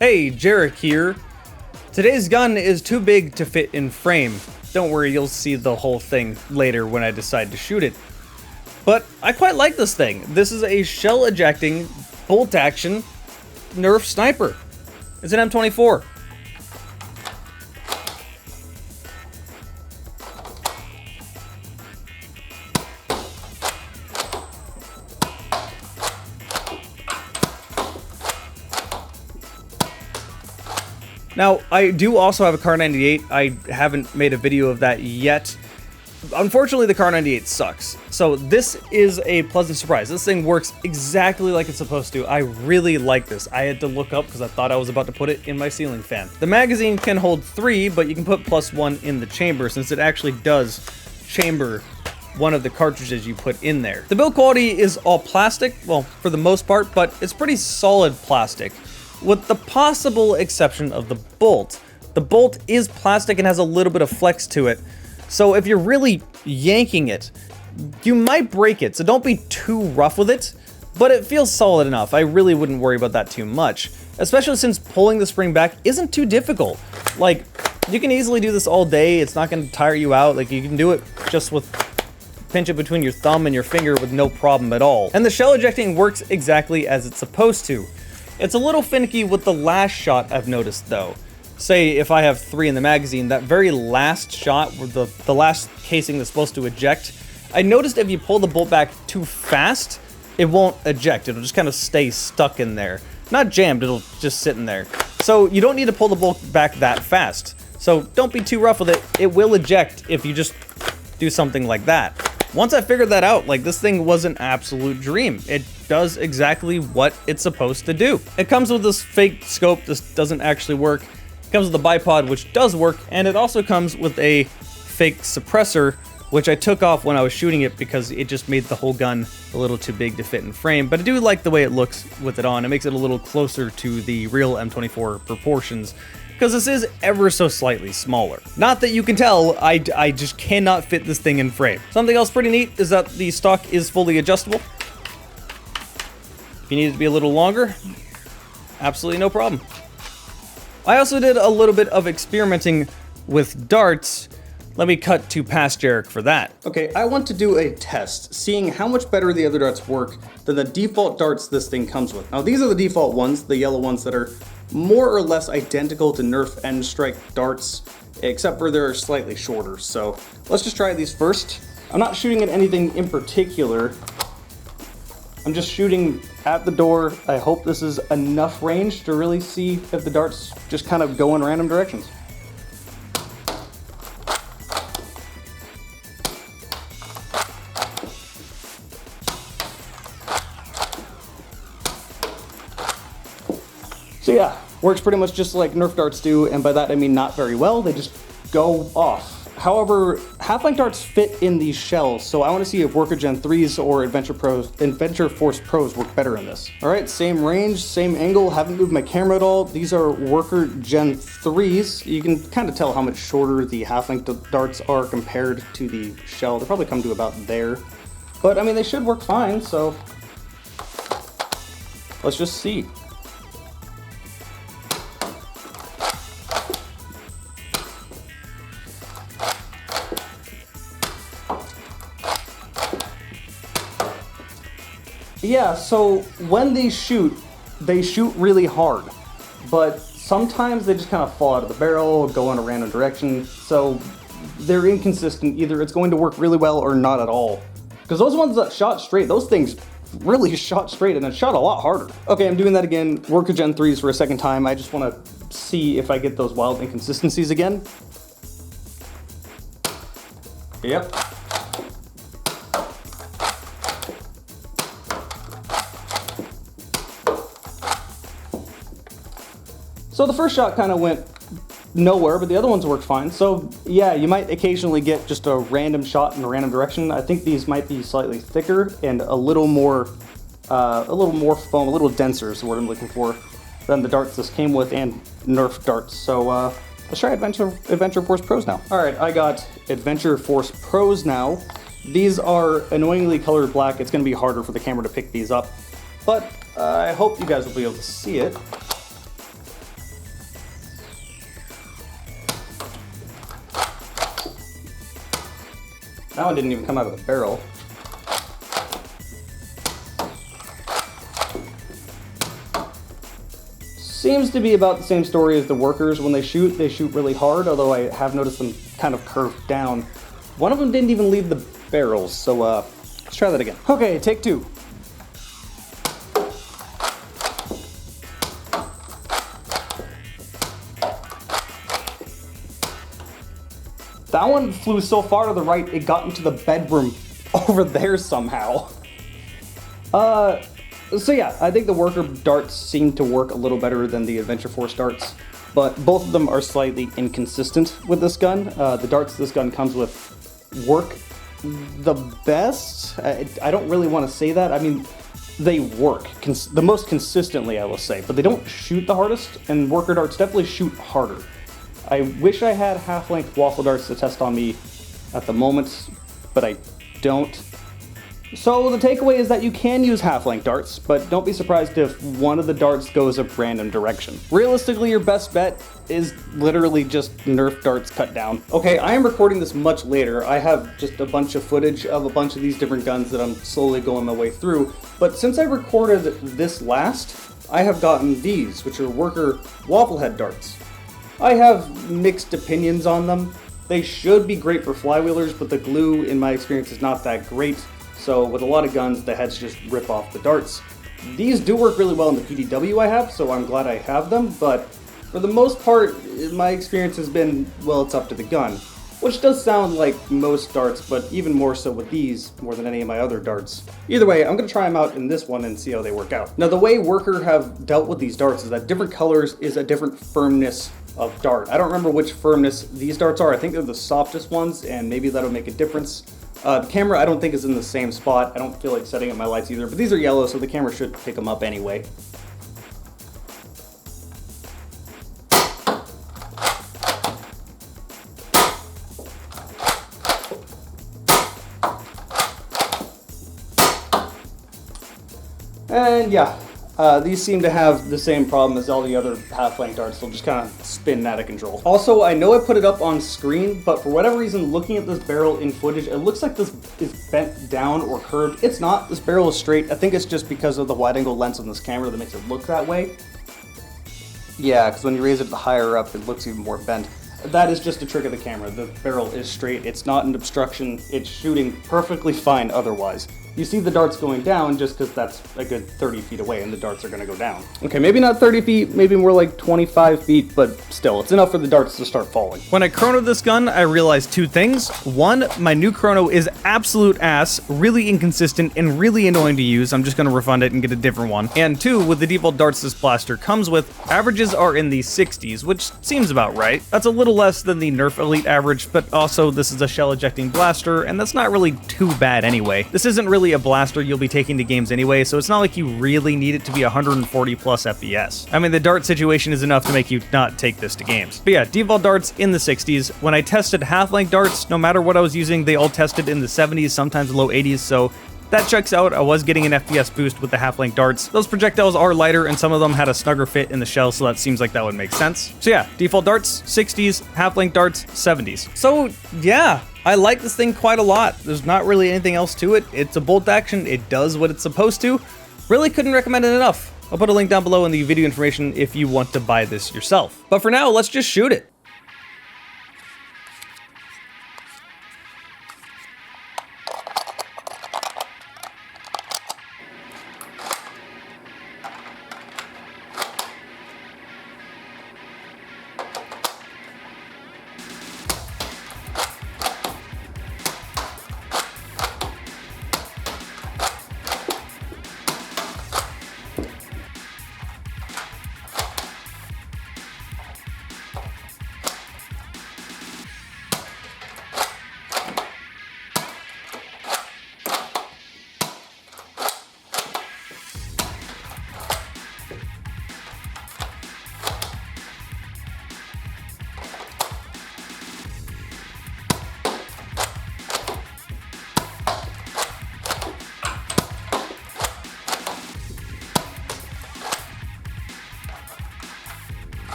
Hey, Jarek here. Today's gun is too big to fit in frame. Don't worry, you'll see the whole thing later when I decide to shoot it. But I quite like this thing. This is a shell ejecting, bolt action Nerf sniper. It's an M24. Now, I do also have a Kar 98. I haven't made a video of that yet. Unfortunately, the Kar 98 sucks. So this is a pleasant surprise. This thing works exactly like it's supposed to. I really like this. I had to look up because I thought I was about to put it in my ceiling fan. The magazine can hold 3, but you can put +1 in the chamber since it actually does chamber one of the cartridges you put in there. The build quality is all plastic, well, for the most part, but it's pretty solid plastic, with the possible exception of the bolt. The bolt is plastic and has a little bit of flex to it, so if you're really yanking it, you might break it, so don't be too rough with it, but it feels solid enough. I really wouldn't worry about that too much, especially since pulling the spring back isn't too difficult. Like, you can easily do this all day, it's not going to tire you out, like you can do it just with pinch it between your thumb and your finger with no problem at all. And the shell ejecting works exactly as it's supposed to. It's a little finicky with the last shot I've noticed though. Say if I have 3 in the magazine, that very last shot where the last casing that's supposed to eject, I noticed if you pull the bolt back too fast, it won't eject. It'll just kind of stay stuck in there. Not jammed, it'll just sit in there. So you don't need to pull the bolt back that fast. So don't be too rough with it. It will eject if you just do something like that. Once I figured that out, like, this thing was an absolute dream. It does exactly what it's supposed to do. It comes with this fake scope. This doesn't actually work. It comes with the bipod, which does work, and it also comes with a fake suppressor, which I took off when I was shooting it because it just made the whole gun a little too big to fit in frame, but I do like the way it looks with it on. It makes it a little closer to the real M24 proportions, because this is ever so slightly smaller. Not that you can tell, I just cannot fit this thing in frame. Something else pretty neat is that the stock is fully adjustable. If you need it to be a little longer, absolutely no problem. I also did a little bit of experimenting with darts. Let me cut to past Jarek for that. Okay, I want to do a test, seeing how much better the other darts work than the default darts this thing comes with. Now, these are the default ones, the yellow ones that are more or less identical to Nerf End Strike darts, except for they're slightly shorter. So let's just try these first. I'm not shooting at anything in particular. I'm just shooting at the door. I hope this is enough range to really see if the darts just kind of go in random directions. So yeah, works pretty much just like Nerf darts do, and by that I mean not very well, they just go off. However, Half-Length darts fit in these shells, so I want to see if Worker Gen 3s or Adventure Force Pros work better in this. Alright, same range, same angle, haven't moved my camera at all. These are Worker Gen 3s. You can kind of tell how much shorter the Half-Length darts are compared to the shell. They probably come to about there. But I mean, they should work fine, so let's just see. Yeah, so when they shoot really hard, but sometimes they just kind of fall out of the barrel, go in a random direction, so they're inconsistent. Either it's going to work really well or not at all. Because those ones that shot straight, those things really shot straight and it shot a lot harder. Okay, I'm doing that again, Worker Gen 3s for a second time. I just want to see if I get those wild inconsistencies again. Yep. So the first shot kind of went nowhere, but the other ones worked fine. So yeah, you might occasionally get just a random shot in a random direction. I think these might be slightly thicker and a little more foam, a little denser is the word I'm looking for, than the darts this came with and Nerf darts. So let's try Adventure Force Pros now. All right, I got Adventure Force Pros now. These are annoyingly colored black. It's going to be harder for the camera to pick these up, but I hope you guys will be able to see it. That one didn't even come out of the barrel. Seems to be about the same story as the workers. When they shoot really hard, although I have noticed them kind of curved down. One of them didn't even leave the barrels, so let's try that again. Okay, take two. That one flew so far to the right, it got into the bedroom over there somehow. So yeah, I think the worker darts seem to work a little better than the Adventure Force darts, but both of them are slightly inconsistent with this gun. The darts this gun comes with work the best. I don't really want to say that. I mean, they work the most consistently, I will say, but they don't shoot the hardest, and worker darts definitely shoot harder. I wish I had half-length waffle darts to test on me at the moment, but I don't. So the takeaway is that you can use half-length darts, but don't be surprised if one of the darts goes a random direction. Realistically, your best bet is literally just Nerf darts cut down. Okay, I am recording this much later. I have just a bunch of footage of a bunch of these different guns that I'm slowly going my way through, but since I recorded this last, I have gotten these, which are worker waffle head darts. I have mixed opinions on them. They should be great for flywheelers, but the glue, in my experience, is not that great. So with a lot of guns, the heads just rip off the darts. These do work really well in the PDW I have, so I'm glad I have them, but for the most part, my experience has been, well, it's up to the gun. Which does sound like most darts, but even more so with these, more than any of my other darts. Either way, I'm going to try them out in this one and see how they work out. Now, the way Worker have dealt with these darts is that different colors is a different firmness of dart. I don't remember which firmness these darts are. I think they're the softest ones, and maybe that'll make a difference. The camera I don't think is in the same spot. I don't feel like setting up my lights either, but these are yellow, so the camera should pick them up anyway. And yeah, these seem to have the same problem as all the other half-length darts. They'll just kind of spin out of control. Also, I know I put it up on screen, but for whatever reason, looking at this barrel in footage, it looks like this is bent down or curved. It's not. This barrel is straight. I think it's just because of the wide-angle lens on this camera that makes it look that way. Yeah, because when you raise it higher up, it looks even more bent. That is just a trick of the camera. The barrel is straight. It's not an obstruction. It's shooting perfectly fine otherwise. You see the darts going down just because that's a good 30 feet away and the darts are going to go down. Okay, maybe not 30 feet, maybe more like 25 feet, but still, it's enough for the darts to start falling. When I chronoed this gun, I realized two things. One, my new chrono is absolute ass, really inconsistent, and really annoying to use. I'm just going to refund it and get a different one. And two, with the default darts this blaster comes with, averages are in the 60s, which seems about right. That's a little less than the Nerf Elite average, but also this is a shell ejecting blaster, and that's not really too bad anyway. This isn't really a blaster you'll be taking to games anyway, so it's not like you really need it to be 140 plus FPS. I mean, the dart situation is enough to make you not take this to games. But yeah, default darts in the 60s. When I tested half-length darts, no matter what I was using, they all tested in the 70s, sometimes low 80s, so that checks out. I was getting an FPS boost with the half-length darts. Those projectiles are lighter, and some of them had a snugger fit in the shell, so that seems like that would make sense. So yeah, default darts, 60s, half-length darts, 70s. So yeah, I like this thing quite a lot. There's not really anything else to it. It's a bolt action. It does what it's supposed to. Really couldn't recommend it enough. I'll put a link down below in the video information if you want to buy this yourself. But for now, let's just shoot it.